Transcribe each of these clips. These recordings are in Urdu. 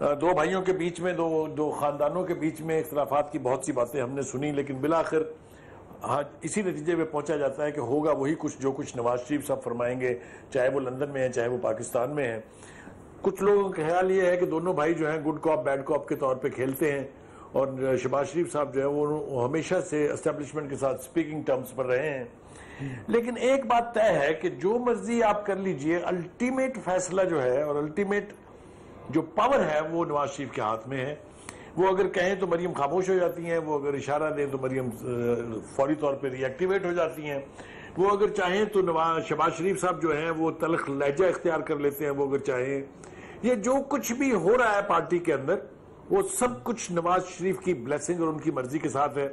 دو بھائیوں کے بیچ میں دو خاندانوں کے بیچ میں اختلافات کی بہت سی باتیں ہم نے سنی، لیکن بالآخر اسی نتیجے میں پہنچا جاتا ہے کہ ہوگا وہی جو کچھ نواز شریف صاحب فرمائیں گے، چاہے وہ لندن میں ہیں چاہے وہ پاکستان میں ہیں۔ کچھ لوگوں کا خیال یہ ہے کہ دونوں بھائی جو ہیں گڈ کاپ بیڈ کاپ کے طور پہ کھیلتے ہیں، اور شہباز شریف صاحب جو ہے وہ ہمیشہ سے اسٹیبلشمنٹ کے ساتھ سپیکنگ ٹرمز پر رہے ہیں۔ لیکن ایک بات طے ہے کہ جو مرضی آپ کر لیجئے، الٹیمیٹ فیصلہ جو ہے اور الٹیمیٹ جو پاور ہے وہ نواز شریف کے ہاتھ میں ہے۔ وہ اگر کہیں تو مریم خاموش ہو جاتی ہیں، وہ اگر اشارہ دیں تو مریم فوری طور پہ ری ایکٹیویٹ ہو جاتی ہیں، وہ اگر چاہیں تو شہباز شریف صاحب جو ہیں وہ تلخ لہجہ اختیار کر لیتے ہیں، وہ اگر چاہیں۔ یہ جو کچھ بھی ہو رہا ہے پارٹی کے اندر وہ سب کچھ نواز شریف کی بلیسنگ اور ان کی مرضی کے ساتھ ہے۔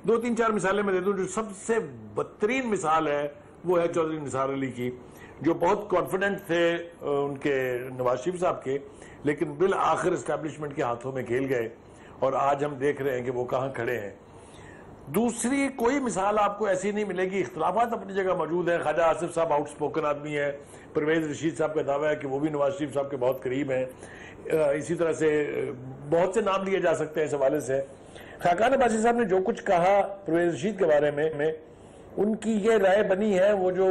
2-3-4 مثالیں میں دے دوں۔ جو سب سے بدترین مثال ہے وہ ہے چودھری نثار علی کی، جو بہت کانفیڈنٹ تھے ان کے نواز شریف صاحب کے، لیکن بالآخر اسٹیبلشمنٹ کے ہاتھوں میں کھیل گئے، اور آج ہم دیکھ رہے ہیں کہ وہ کہاں کھڑے ہیں۔ دوسری کوئی مثال آپ کو ایسی نہیں ملے گی۔ اختلافات اپنی جگہ موجود ہیں۔ خواجہ آصف صاحب آؤٹ سپوکن آدمی ہے، پرویز رشید صاحب کا دعویٰ ہے کہ وہ بھی نواز شریف صاحب کے بہت قریب ہیں، اسی طرح سے بہت سے نام لیے جا سکتے ہیں اس حوالے سے۔ خاقان عباسی صاحب نے جو کچھ کہا پرویز رشید کے بارے میں ان کی یہ رائے بنی ہے وہ جو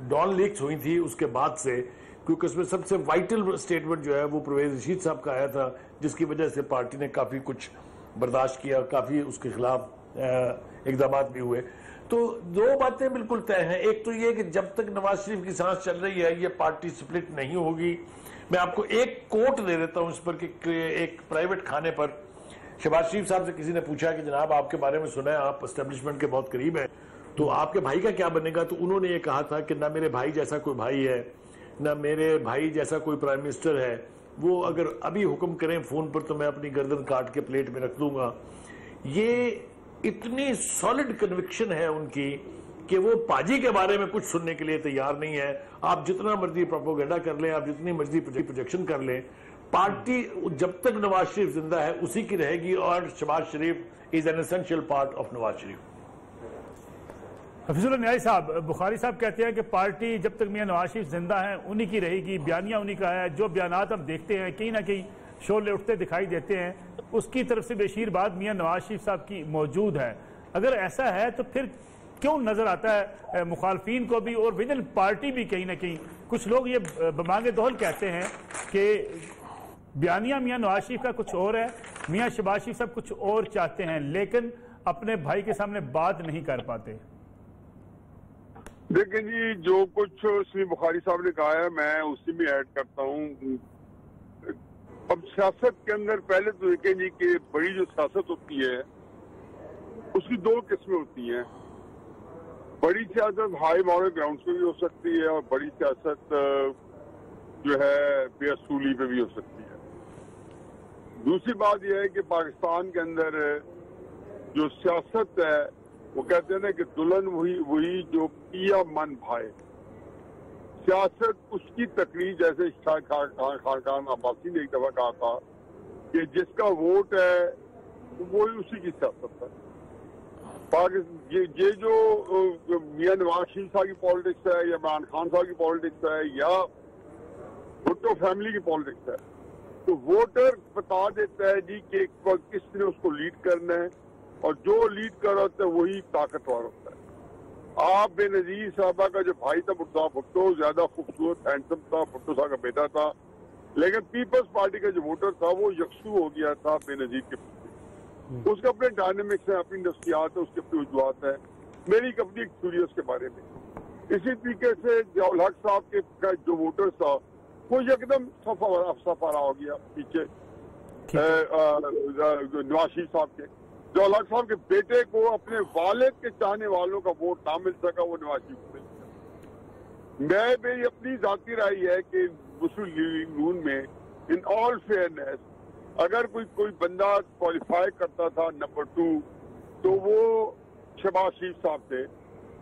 ڈان لیکس ہوئی تھی اس کے بعد سے، کیونکہ اس میں سب سے وائٹل سٹیٹمنٹ جو ہے وہ پرویز رشید صاحب کا آیا تھا، جس کی وجہ سے پارٹی نے کافی کچھ برداشت کیا، کافی اس کے خلاف اقدامات بھی ہوئے۔ تو دو باتیں بالکل طے ہیں۔ ایک تو یہ کہ جب تک نواز شریف کی سانس چل رہی ہے یہ پارٹی سپلٹ نہیں ہوگی۔ میں آپ کو ایک کوٹ دے دیتا ہوں اس پر کہ ایک پرائیویٹ کھانے پر شہباز شریف صاحب سے کسی نے پوچھا کہ جناب آپ کے بارے میں سنا ہے آپ اسٹیبلشمنٹ کے بہت قریب ہیں، تو آپ کے بھائی کا کیا بنے گا؟ تو انہوں نے یہ کہا تھا کہ نہ میرے بھائی جیسا کوئی بھائی ہے، نہ میرے بھائی جیسا کوئی پرائم منسٹر ہے، وہ اگر ابھی حکم کریں فون پر تو میں اپنی گردن کاٹ کے پلیٹ میں رکھ دوں گا۔ یہ اتنی سالڈ کنوکشن ہے ان کی کہ وہ پاجی کے بارے میں کچھ سننے کے لیے تیار نہیں ہے۔ آپ جتنا مرضی پروپیگنڈا کر لیں، آپ جتنی مرضی پروجیکشن کر لیں، پارٹی جب تک نواز شریف زندہ ہے اسی کی رہے گی، اور Shehbaz Sharif is an essential part of Nawaz Sharif. Hafeezullah Niazi sahab, Bukhari صاحب کہتے ہیں کہ پارٹی جب تک میاں نواز شریف زندہ ہیں انہی کی رہے گی، بیانیہ انہی کا ہے۔ جو بیانات ہم دیکھتے ہیں کہیں نہ کہیں شعلے اٹھتے دکھائی دیتے ہیں، اس کی طرف سے بیشیر بات میاں نواز شریف صاحب کی موجود ہے۔ اگر ایسا ہے تو پھر کیوں نظر آتا ہے مخالفین کو بھی اور ود ان پارٹی بھی کہیں نہ کہیں کچھ لوگ یہ بمانگ دہل کہتے ہیں کہ بیانیہ میاں نواز شریف کا کچھ اور ہے، میاں شہباز شریف صاحب کچھ اور چاہتے ہیں لیکن اپنے بھائی کے سامنے بات نہیں کر پاتے؟ دیکھیں جی، جو کچھ اسمی بخاری صاحب نے کہا ہے میں اسی میں ایڈ کرتا ہوں۔ اب سیاست کے اندر پہلے تو دیکھیں جی کہ بڑی جو سیاست ہوتی ہے اس کی دو قسمیں ہوتی ہیں۔ بڑی سیاست ہائی مورل گراؤنڈز پہ بھی ہو سکتی ہے، اور بڑی سیاست جو ہے بے اصولی پہ بھی ہو سکتی ہے۔ دوسری بات یہ ہے کہ پاکستان کے اندر جو سیاست ہے وہ کہتے ہیں نا کہ دلہن وہی جو پیا من بھائے۔ سیاست اس کی تقریر، جیسے خاقان عباسی نے ایک دفعہ کہا تھا کہ جس کا ووٹ ہے وہی اسی کی سیاست ہے۔ یہ جو میاں نواز شریف صاحب کی پالیٹکس ہے یا عمران خان صاحب کی پالیٹکس ہے یا بھٹو فیملی کی پالیٹکس ہے، تو ووٹر بتا دیتا ہے جی کہ کس نے اس کو لیڈ کرنا ہے، اور جو لیڈ کر رہا ہوتا ہے وہی طاقتور ہوتا ہے۔ آپ بے نظیر صاحبہ کا جو بھائی تھا بھٹو زیادہ خوبصورت ہینڈسم تھا، بھٹو صاحب کا بیٹا تھا، لیکن پیپلز پارٹی کا جو ووٹر تھا وہ یکسو ہو گیا تھا بے نظیر کے پیچھے۔ اس کے اپنے ڈائنامکس ہیں، اپنی نفسیات ہے، اس کے اپنی وجوہات ہیں۔ میری اپنی ایک تھیوری ہے اس کے بارے میں۔ اسی طریقے سے ضیاء الحق صاحب کے جو ووٹر تھا وہ یکدم صفا ہو گیا پیچھے نواز شریف صاحب کے۔ ضیاء الحق صاحب کے بیٹے کو اپنے والد کے چاہنے والوں کا ووٹ نہ مل سکا، وہ نواز شریف کو مل سکا۔ میری اپنی ذاتی رائے ہے کہ مسلم لیگ نون میں ان آل فیئرنیس اگر کوئی بندہ کوالیفائی کرتا تھا نمبر 2 تو وہ شہباز شریف صاحب تھے۔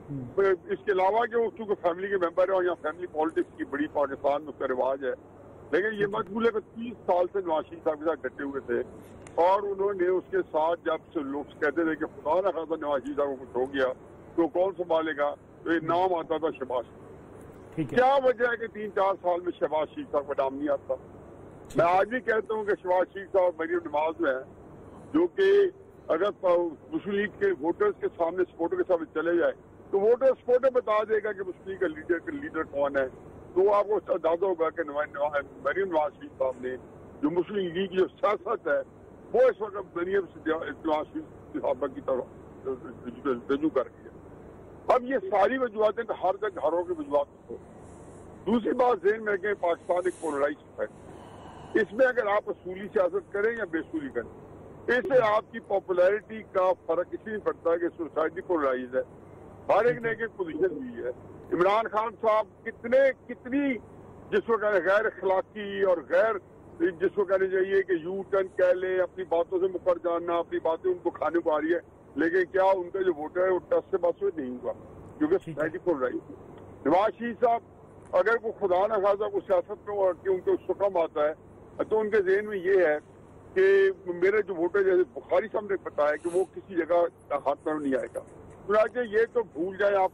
اس کے علاوہ کہ وہ چونکہ فیملی کے ممبر ہے اور یہاں فیملی پالیٹکس کی بڑی پاکستان میں اس کا رواج ہے، لیکن یہ مقبول ہے کہ 30 سال سے نواز شریف صاحب کے ساتھ ڈٹے ہوئے تھے، اور انہوں نے اس کے ساتھ جب لوگ کہتے تھے کہ خدا نہ خاصا نواز شریف صاحب کو کچھ ہو گیا تو کون سنبھالے گا، تو یہ نام آتا تھا شہباز شریف۔ کیا وجہ ہے کہ 3-4 سال میں شہباز شریف صاحب کا نام نہیں آتا؟ میں آج بھی کہتا ہوں کہ شہباز شریف صاحب مریم نواز جو ہے جو کہ اگر مسلم لیگ کے ووٹرز کے سامنے سپورٹر کے سامنے چلے جائے تو سپورٹر بتا دے گا کہ مسلم لیگ کا لیڈر کون ہے. تو آپ کو اندازہ ہوگا کہ مریم نواز شریف صاحب نے جو مسلم لیگ کی جو سیاست ہے وہ اس وقت مریم نواز شریف صاحبہ کی طرف رجوع کر رہی ہے. اب یہ ساری وجوہات ہیں ہر جگہ گھروں کی وجوہات ہو. دوسری بات ذہن میں رکھیں پاکستان ایک پولرائزڈ ہے. اس میں اگر آپ اصولی سیاست کریں یا بے اصولی کریں اس سے آپ کی پاپولیرٹی کا فرق اس لیے پڑتا ہے کہ سوسائٹی پولرائز ہے. ہر ایک نے ایک پوزیشن لی ہے. عمران خان صاحب کتنی جس کو کہنے غیر اخلاقی اور غیر جس کو کہنا چاہیے کہ یو ٹرن کہہ لیں اپنی باتوں سے مکر جانا اپنی باتیں ان کو کھانے کو آ رہی ہے لیکن کیا ان کا جو ووٹر ہے وہ ٹس سے بس نہیں ہوا کیونکہ سوسائٹی پولرائز ہے. نواز شریف صاحب اگر وہ خدا نہ خاصا کو سیاست میں ان کو سکم آتا ہے تو ان کے ذہن میں یہ ہے کہ میرے جو ووٹر جیسے بخاری صاحب نے بتایا کہ وہ کسی جگہ ہاتھ پر نہیں آئے گا. چنانچہ یہ تو بھول جائیں آپ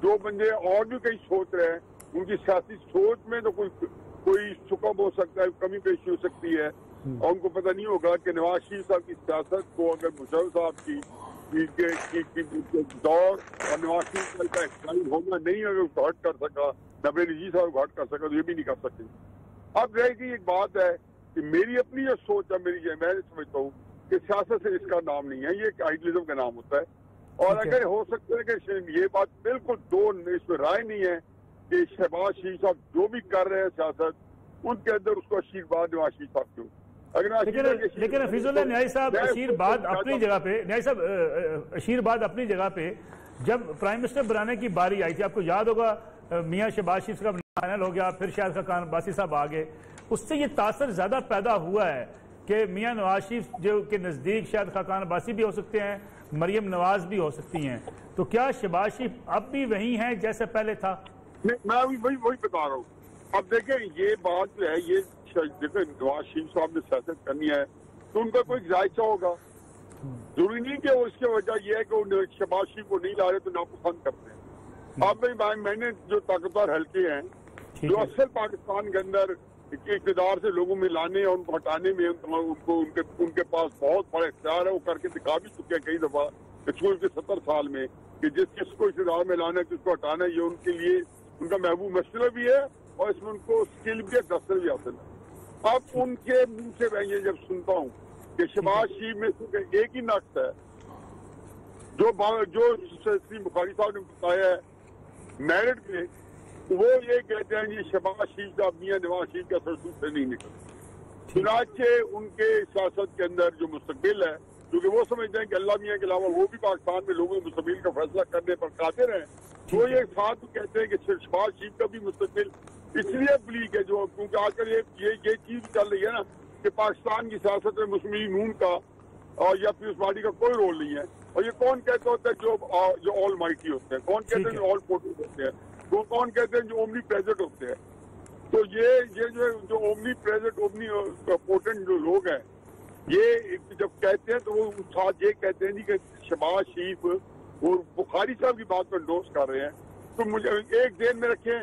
جو بندے اور بھی کہیں سوچ رہے ہیں ان کی سیاسی سوچ میں تو کوئی سکم ہو سکتا ہے کمی پیشی ہو سکتی ہے اور ان کو پتہ نہیں ہوگا کہ نواز شریف صاحب کی سیاست کو اگر مشرف صاحب کی دور اور نواز شریف صاحب کا ایکسائز ہونا نہیں اگر اس کو ہٹ کر سکا نبی نجی صاحب کو ہٹ کر سکا تو یہ بھی نہیں کر سکتے. اب رہے گی ایک بات ہے کہ میری اپنی جو سوچ ہے میں سمجھتا ہوں کہ سیاست سے اس کا نام نہیں ہے یہ ایک آئیڈیلزم کا نام ہوتا ہے. اور اگر ہو سکتا ہے کہ یہ بات بالکل اس میں رائے نہیں ہے کہ شہباز شریف صاحب جو بھی کر رہے ہیں سیاست ان کے اندر اس کو آشیرواد نواز شریف صاحب کیوں. لیکن حفیظ اللہ نیائی صاحب آشیرواد اپنی جگہ پہ نیائی صاحب آشیرواد اپنی جگہ پہ جب پرائم منسٹر بنانے کی باری آئی تھی آپ کو یاد ہوگا میاں شہباز شریف کا فائنل ہو گیا پھر شاہد خاقان عباسی صاحب آگے اس سے یہ تاثر زیادہ پیدا ہوا ہے کہ میاں نواز شریف جو کہ نزدیک شاہد خاقان عباسی بھی ہو سکتے ہیں مریم نواز بھی ہو سکتی ہیں تو کیا شہباز شریف اب بھی وہی ہیں جیسے پہلے تھا؟ میں وہی بتا رہا ہوں. اب دیکھیں یہ بات جو ہے یہ دیکھیں نواز شریف صاحب نے سیاست کرنی ہے تو ان کا کوئی ذائقہ ہوگا. ضروری نہیں کہ اس کی وجہ یہ ہے کہ وہ شہباز شریف کو نہیں لا رہے تو ناپسند کرتے ہیں. اب میں نے جو طاقتور حلقے ہیں جو اصل پاکستان کے اندر اقتدار سے لوگوں میں لانے اور ان کو ہٹانے میں ان کے پاس بہت بڑا اختیار ہے وہ کر کے دکھا بھی چکے ہیں کئی دفعہ پچھلے کے 70 سال میں کہ جس کو اقتدار میں لانا ہے کس کو ہٹانا ہے یہ ان کے لیے ان کا محبوب مسئلہ بھی ہے اور اس میں ان کو اسکل بھی دستر بھی حاصل ہے. اب ان کے منہ سے میں یہ جب سنتا ہوں کہ شہباز شریف میں ایک ہی نقص ہے جو بخاری صاحب نے بتایا ہے میرٹ میں وہ یہ کہتے ہیں کہ شہباز شریف صاحب میاں نواز شریف کا سرسود سے نہیں نکلتا. چنانچہ ان کے سیاست کے اندر جو مستقبل ہے کیونکہ وہ سمجھتے ہیں کہ اللہ میاں کے علاوہ وہ بھی پاکستان میں لوگوں کے مستقبل کا فیصلہ کرنے پر قادر ہیں وہ یہ ساتھ کہتے ہیں کہ شہباز شریف کا بھی مستقبل اس لیے بلیک ہے جو کیونکہ آج کل یہ چیز چل رہی ہے نا کہ پاکستان کی سیاست میں مسلم لیگ نون کا اور یا پیپلز پارٹی کا کوئی رول نہیں ہے. اور یہ کون کہتے ہوتا ہے جو آل مائٹی ہوتے ہیں کون کہتے ہیں جو آل پورٹل ہوتے ہیں وہ کون کہتے ہیں جو اومنی پریزنٹ ہوتے ہیں. تو یہ جو اومنی پریزنٹ اومنی پورٹنٹ جو لوگ ہیں یہ جب کہتے ہیں تو وہ ساتھ یہ کہتے ہیں کہ شہباز شریف اور بخاری صاحب کی بات کو انڈورس کر رہے ہیں. تو مجھے ایک ذہن میں رکھیں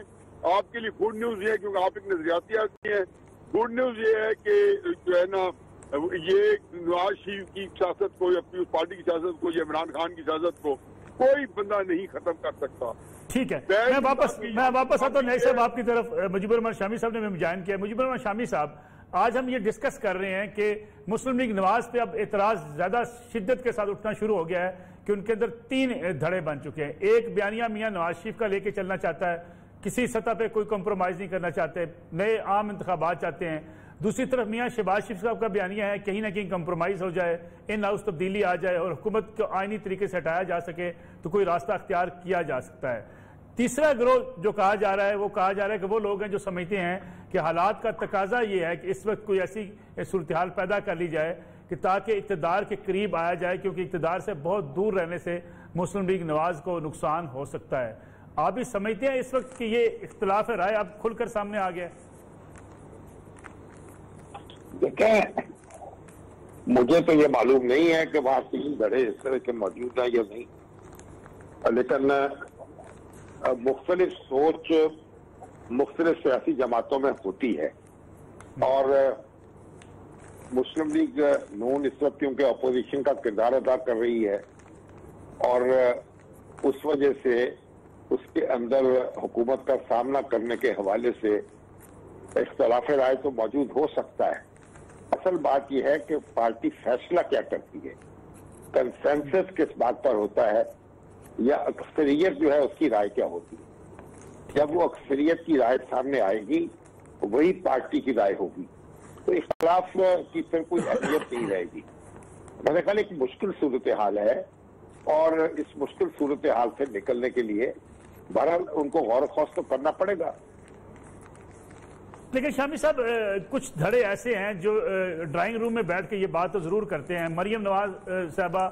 آپ کے لیے گڈ نیوز یہ ہے کیونکہ آپ ایک نظریاتی آدمی ہیں. گڈ نیوز یہ ہے کہ جو ہے نا یہ نواز شریف کی سیاست کو یا پیپلز پارٹی کی سیاست کو یا عمران خان کی سیاست کو کوئی بندہ نہیں ختم کر سکتا. ٹھیک ہے میں واپس آتا ہوں نیائی صاحب آپ کی طرف. مجیب الرحمان شامی صاحب نے میں جوائن کیا. مجیب الرحمان شامی صاحب آج ہم یہ ڈسکس کر رہے ہیں کہ مسلم لیگ نواز پہ اب اعتراض زیادہ شدت کے ساتھ اٹھنا شروع ہو گیا ہے کہ ان کے اندر 3 دھڑے بن چکے ہیں. ایک بیانیہ میاں نواز شریف کا لے کے چلنا چاہتا ہے کسی سطح پہ کوئی کمپرومائز نہیں کرنا چاہتے نئے عام انتخابات چاہتے ہیں. دوسری طرف میاں شہباز شریف صاحب کا بیانیہ ہے کہیں نہ کہیں کمپرومائز ہو جائے ان ہاؤس تبدیلی آ جائے اور حکومت کو آئینی طریقے سے ہٹایا جا سکے تو کوئی راستہ اختیار کیا جا سکتا ہے. تیسرا گروہ جو کہا جا رہا ہے وہ کہا جا رہا ہے کہ وہ لوگ ہیں جو سمجھتے ہیں کہ حالات کا تقاضا یہ ہے کہ اس وقت کوئی ایسی صورتحال پیدا کر لی جائے کہ تاکہ اقتدار کے قریب آیا جائے کیونکہ اقتدار سے بہت دور رہنے سے مسلم لیگ نواز کو نقصان ہو سکتا ہے. آپ بھی سمجھتے ہیں اس وقت کہ یہ اختلاف رائے اب کھل کر سامنے آ گیا؟ دیکھیں مجھے تو یہ معلوم نہیں ہے کہ وہاں 3 دھڑے اس طرح کے موجود ہیں یا نہیں لیکن مختلف سوچ مختلف سیاسی جماعتوں میں ہوتی ہے. اور مسلم لیگ نون اس وقت کیونکہ اپوزیشن کا کردار ادا کر رہی ہے اور اس وجہ سے اس کے اندر حکومت کا سامنا کرنے کے حوالے سے اختلاف رائے تو موجود ہو سکتا ہے. اصل بات یہ ہے کہ پارٹی فیصلہ کیا کرتی ہے, کنسنسس کس بات پر ہوتا ہے یا اکثریت جو ہے اس کی رائے کیا ہوتی ہے. جب وہ اکثریت کی رائے سامنے آئے گی وہی پارٹی کی رائے ہوگی, تو اختلاف کی پھر کوئی اہمیت نہیں رہے گی. میرے خیال ایک مشکل صورتحال ہے اور اس مشکل صورتحال سے نکلنے کے لیے بہرحال ان کو غور و خوض تو کرنا پڑے گا. لیکن شامی صاحب کچھ دھڑے ایسے ہیں جو ڈرائنگ روم میں بیٹھ کے یہ بات تو ضرور کرتے ہیں, مریم نواز صاحبہ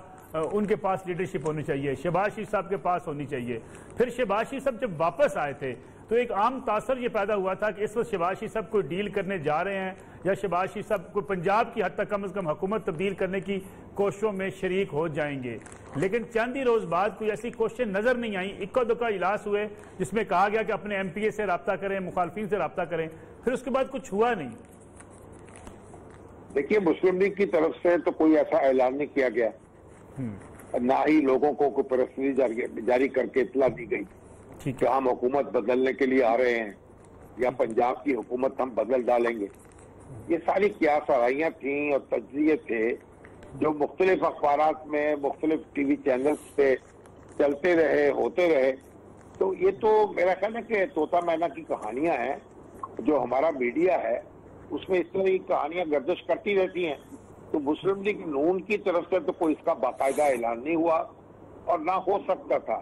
ان کے پاس لیڈرشپ ہونی چاہیے, شہباز شریف صاحب کے پاس ہونی چاہیے. پھر شہباز شریف صاحب جب واپس آئے تھے تو ایک عام تاثر یہ پیدا ہوا تھا کہ اس وقت شہباز شریف صاحب کوئی ڈیل کرنے جا رہے ہیں یا شہباز شریف صاحب کو پنجاب کی حد تک کم از کم حکومت تبدیل کرنے کی کوششوں میں شریک ہو جائیں گے. لیکن چند ہی روز بعد کوئی ایسی کوششیں نظر نہیں آئیں, اکا دکا اجلاس ہوئے جس میں کہا گیا کہ اپنے ایم پی اے سے رابطہ کریں, مخالفین سے رابطہ کریں, پھر اس کے بعد کچھ ہوا نہیں. دیکھیے مسلم لیگ کی طرف سے تو کوئی ایسا اعلان نہیں کیا گیا, نہ ہی لوگوں کو کوئی پریس ریلیز جاری کر کے اطلاع دی گئی کہ ہم حکومت بدلنے کے لیے آ رہے ہیں یا پنجاب کی حکومت ہم بدل ڈالیں گے. یہ ساری کیا سرائیاں تھیں اور تجزیے تھے جو مختلف اخبارات میں مختلف ٹی وی چینلز پہ چلتے رہے, ہوتے رہے. تو یہ تو میرا خیال ہے کہ طوطا مینا کی کہانیاں ہیں. جو ہمارا میڈیا ہے اس میں اس طرح کی کہانیاں گردش کرتی رہتی ہیں. تو مسلم لیگ نون کی طرف سے تو کوئی اس کا باقاعدہ اعلان نہیں ہوا اور نہ ہو سکتا تھا,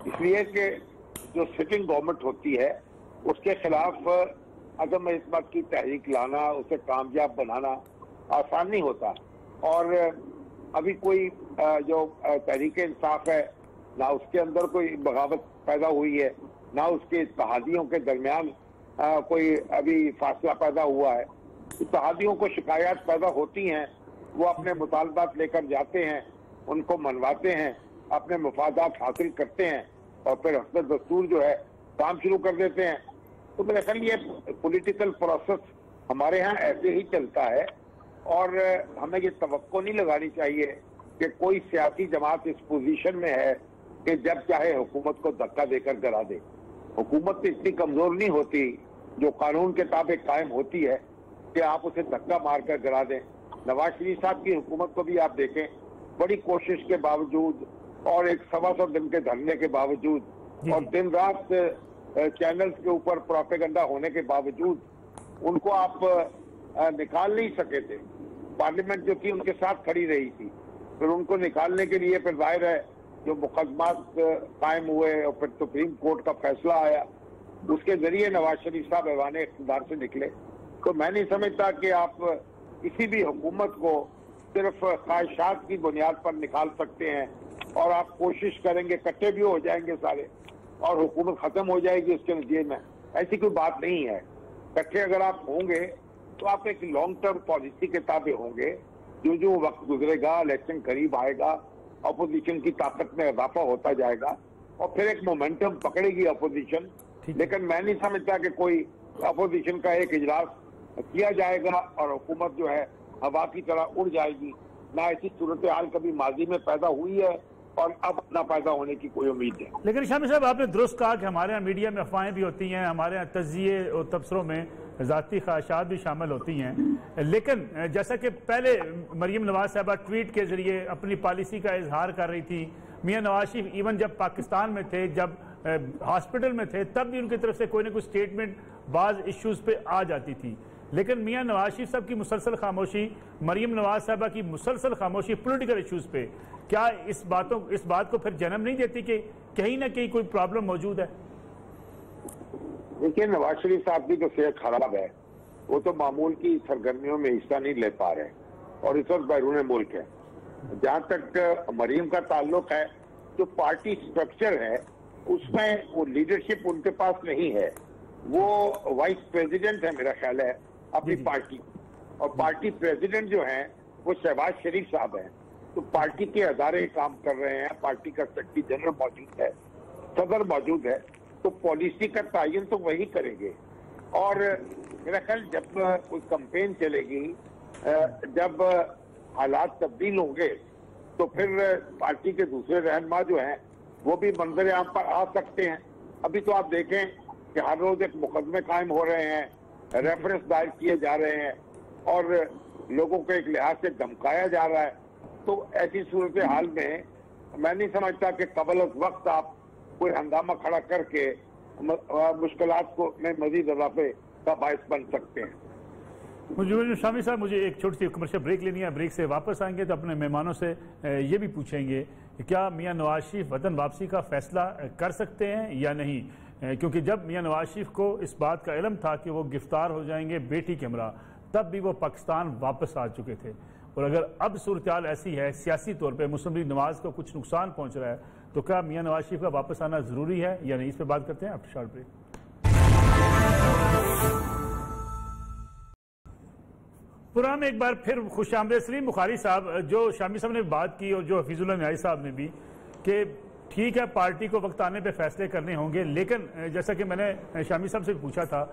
اس لیے کہ جو سٹنگ گورنمنٹ ہوتی ہے اس کے خلاف عدم اعتماد کی تحریک لانا, اسے کامیاب بنانا آسان نہیں ہوتا. اور ابھی کوئی جو تحریک انصاف ہے نہ اس کے اندر کوئی بغاوت پیدا ہوئی ہے, نہ اس کے اتحادیوں کے درمیان کوئی ابھی فاصلہ پیدا ہوا ہے. اتحادیوں کو شکایات پیدا ہوتی ہیں, وہ اپنے مطالبات لے کر جاتے ہیں, ان کو منواتے ہیں, اپنے مفادات حاصل کرتے ہیں اور پھر حسب دستور جو ہے کام شروع کر دیتے ہیں. تو میرے خیال یہ پولیٹیکل پروسیس ہمارے ہاں ایسے ہی چلتا ہے اور ہمیں یہ توقع نہیں لگانی چاہیے کہ کوئی سیاسی جماعت اس پوزیشن میں ہے کہ جب چاہے حکومت کو دھکا دے کر گرا دے. حکومت تو اتنی کمزور نہیں ہوتی جو قانون کے تابع قائم ہوتی ہے کہ آپ اسے دھکا مار کر گرا دیں. نواز شریف صاحب کی حکومت کو بھی آپ دیکھیں, بڑی کوشش کے باوجود اور ایک 125 دن کے دھرنے کے باوجود اور دن رات چینلز کے اوپر پروپیگنڈا ہونے کے باوجود ان کو آپ نکال نہیں سکے تھے. پارلیمنٹ جو تھی ان کے ساتھ کھڑی رہی تھی, پھر ان کو نکالنے کے لیے پھر ظاہر ہے جو مقدمات قائم ہوئے اور پھر سپریم کورٹ کا فیصلہ آیا, اس کے ذریعے نواز شریف صاحب ایوان اقتدار سے نکلے. تو میں نہیں سمجھتا کہ آپ کسی بھی حکومت کو صرف خواہشات کی بنیاد پر نکال سکتے ہیں اور آپ کوشش کریں گے کٹھے بھی ہو جائیں گے سارے اور حکومت ختم ہو جائے گی اس کے نتیجے میں. ایسی کوئی بات نہیں ہے. کٹھے اگر آپ ہوں گے تو آپ ایک لانگ ٹرم پالیسی کے تابع ہوں گے. جو وقت گزرے گا, الیکشن قریب آئے گا, اپوزیشن کی طاقت میں اضافہ ہوتا جائے گا اور پھر ایک مومنٹم پکڑے گی اپوزیشن. لیکن میں نہیں سمجھتا کہ کوئی اپوزیشن کا ایک اجلاس کیا جائے گا اور حکومت جو ہے ہوا کی طرح اڑ جائے گی. نہ ایسی صورتحال کبھی ماضی میں پیدا ہوئی ہے اور اب نہ پیدا ہونے کی کوئی امید ہے. لیکن شامی صاحب آپ نے درست کہا کہ ہمارے یہاں میڈیا میں افواہیں بھی ہوتی ہیں, ہمارے یہاں تجزیے اور تبصروں میں ذاتی خواہشات بھی شامل ہوتی ہیں. لیکن جیسا کہ پہلے مریم نواز صاحبہ ٹویٹ کے ذریعے اپنی پالیسی کا اظہار کر رہی تھی, میاں نواز شریف ایون جب پاکستان میں تھے, جب ہاسپٹل میں تھے, تب بھی ان کی طرف سے کوئی نہ کوئی سٹیٹمنٹ بعض ایشوز پہ آ جاتی تھی. لیکن میاں نواز شریف صاحب کی مسلسل خاموشی, مریم نواز صاحبہ کی مسلسل خاموشی پولیٹیکل ایشوز پہ, کیا اس بات کو پھر جنم نہیں دیتی کہ کہیں نہ کہیں کوئی پرابلم موجود ہے؟ دیکھیے نواز شریف صاحب کی تو صحت خراب ہے, وہ تو معمول کی سرگرمیوں میں حصہ نہیں لے پا رہے اور اس وقت بیرون ملک ہے. جہاں تک مریم کا تعلق ہے, جو پارٹی سٹرکچر ہے اس میں وہ لیڈرشپ ان کے پاس نہیں ہے. وہ وائس پریزیڈنٹ ہے میرا خیال ہے اپنی پارٹی, اور پارٹی پریزیڈنٹ جو ہیں وہ شہباز شریف صاحب ہیں. تو پارٹی کے ادارے کام کر رہے ہیں, پارٹی کا سیکرٹری جنرل موجود ہے, صدر موجود ہے, تو پالیسی کا تعین تو وہی کریں گے. اور میرا خیال جب کوئی کمپین چلے گی، جب حالات تبدیل ہوں گے تو پھر پارٹی کے دوسرے رہنما جو ہیں وہ بھی منظر عام پر آ سکتے ہیں۔ ابھی تو آپ دیکھیں کہ ہر روز ایک مقدمے قائم ہو رہے ہیں، ریفرنس دائر کیے جا رہے ہیں اور لوگوں کو ایک لحاظ سے دھمکایا جا رہا ہے۔ تو ایسی صورتحال میں نہیں سمجھتا کہ قبل از وقت آپ کوئی ہنگامہ کھڑا کر کے مشکلات کو میں مزید اضافے کا باعث بن سکتے ہیں۔ شامی صاحب، مجھے ایک چھوٹی سی کمرشل بریک لینی ہے، بریک سے واپس آئیں گے تو اپنے مہمانوں سے یہ بھی پوچھیں گے کہ کیا میاں نواز شریف وطن واپسی کا فیصلہ کر سکتے ہیں یا نہیں، کیونکہ جب میاں نواز شریف کو اس بات کا علم تھا کہ وہ گرفتار ہو جائیں گے بیٹی کے ہمراہ، تب بھی وہ پاکستان واپس آ چکے تھے، اور اگر اب صورتحال ایسی ہے سیاسی طور پہ مسلم لیگ نواز کو کچھ نقصان پہنچ رہا ہے تو کیا میاں نواز شریف کا واپس آنا ضروری ہے یا نہیں؟ اس پہ بات کرتے ہیں آپ شارٹ بریک۔ پروگرام میں ایک بار پھر خوش آمدید۔ سلیم بخاری صاحب، جو شامی صاحب نے بات کی اور جو حفیظ اللہ نیازی صاحب نے بھی، کہ ٹھیک ہے پارٹی کو وقت آنے پہ فیصلے کرنے ہوں گے، لیکن جیسا کہ میں نے شامی صاحب سے پوچھا تھا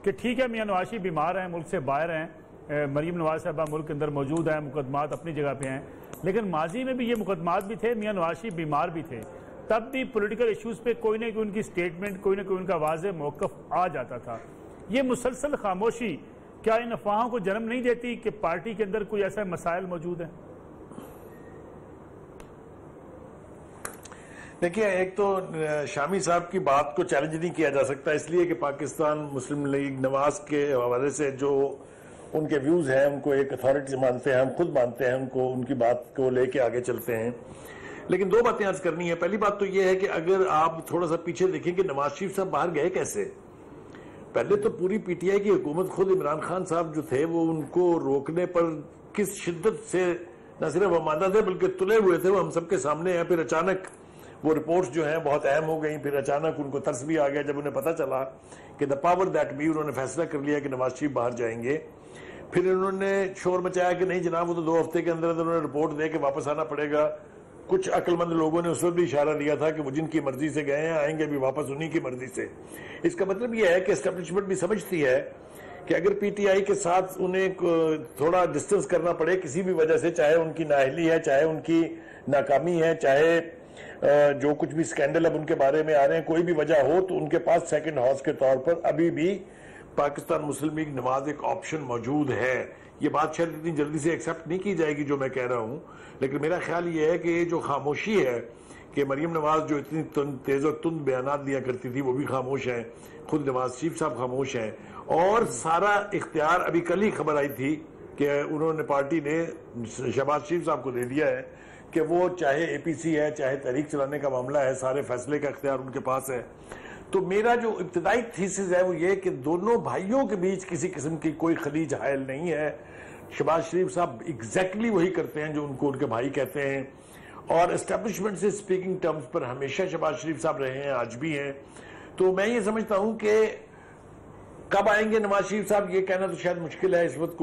کہ ٹھیک ہے میاں نواز شریف بیمار ہیں، ملک سے باہر ہیں، مریم نواز صاحبہ ملک کے اندر موجود ہیں، مقدمات اپنی جگہ پہ ہیں، لیکن ماضی میں بھی یہ مقدمات بھی تھے، میاں نواز شریف بیمار بھی تھے، تب بھی پولیٹیکل ایشوز پہ کوئی نہ کوئی ان کی سٹیٹمنٹ، کوئی نہ کوئی ان کا واضح موقف آ جاتا تھا۔ یہ مسلسل خاموشی کیا ان افواہوں کو جنم نہیں دیتی کہ پارٹی کے اندر کوئی ایسا مسائل موجود ہیں؟ دیکھیے، ایک تو شامی صاحب کی بات کو چیلنج نہیں کیا جا سکتا، اس لیے کہ پاکستان مسلم لیگ نواز کے حوالے سے جو ان کے ویوز ہیں ان کو ایک اتھارٹی مانتے ہیں، ہم خود مانتے ہیں ان کو، ان کی بات کو لے کے آگے چلتے ہیں۔ لیکن دو باتیں عرض کرنی ہے۔ پہلی بات تو یہ ہے کہ اگر آپ تھوڑا سا پیچھے دیکھیں کہ نواز شریف صاحب باہر گئے کیسے۔ پہلے تو پوری پی ٹی آئی کی حکومت، خود عمران خان صاحب جو تھے وہ ان کو روکنے پر کس شدت سے نہ صرف آمادہ تھے بلکہ تلے ہوئے تھے، وہ ہم سب کے سامنے ہیں۔ پھر اچانک وہ رپورٹس جو ہیں بہت اہم ہو گئیں، پھر اچانک ان کو ترس بھی آ گیا جب انہیں پتہ چلا کہ دا پاور دیٹ بی، انہوں نے فیصلہ کر لیا کہ نواز شریف باہر جائیں گے۔ پھر انہوں نے شور مچایا کہ نہیں جناب، وہ تو 2 ہفتے کے اندر انہوں نے رپورٹ دے کے واپس آنا پڑے گا۔ کچھ عقل مند لوگوں نے اس وقت بھی اشارہ دیا تھا کہ وہ جن کی مرضی سے گئے ہیں آئیں گے بھی واپس انہی کی مرضی سے۔ اس کا مطلب یہ ہے کہ اسٹیبلشمنٹ بھی سمجھتی ہے کہ اگر پی ٹی آئی کے ساتھ انہیں تھوڑا ڈسٹنس کرنا پڑے کسی بھی وجہ سے، چاہے ان کی نااہلی ہے، چاہے ان کی ناکامی ہے، چاہے جو کچھ بھی سکینڈل اب ان کے بارے میں آ رہے ہیں، کوئی بھی وجہ ہو، تو ان کے پاس سیکنڈ ہاؤس کے طور پر ابھی بھی پاکستان مسلم لیگ نواز ایک آپشن موجود ہے۔ یہ بات شاید اتنی جلدی سے ایکسیپٹ نہیں کی جائے گی جو میں کہہ رہا ہوں، لیکن میرا خیال یہ ہے کہ یہ جو خاموشی ہے کہ مریم نواز جو اتنی تیز و تند بیانات دیا کرتی تھی وہ بھی خاموش ہیں، خود نواز شریف صاحب خاموش ہیں، اور سارا اختیار ابھی کل ہی خبر آئی تھی کہ انہوں نے پارٹی نے شہباز شریف صاحب کو دے دیا ہے کہ وہ چاہے اے پی سی ہے، چاہے تحریک چلانے کا معاملہ ہے، سارے فیصلے کا اختیار ان کے پاس ہے۔ تو میرا جو ابتدائی تھیسس ہے وہ یہ کہ دونوں بھائیوں کے بیچ کسی قسم کی کوئی خلیج حائل نہیں ہے۔ شہباز شریف صاحب ایگزیکٹلی وہی کرتے ہیں جو ان کو ان کے بھائی کہتے ہیں، اور اسٹیبلشمنٹ سے سپیکنگ ٹرمز پر ہمیشہ شہباز شریف صاحب رہے ہیں، آج بھی ہیں۔ تو میں یہ سمجھتا ہوں کہ کب آئیں گے نواز شریف صاحب یہ کہنا تو شاید مشکل ہے، اس وقت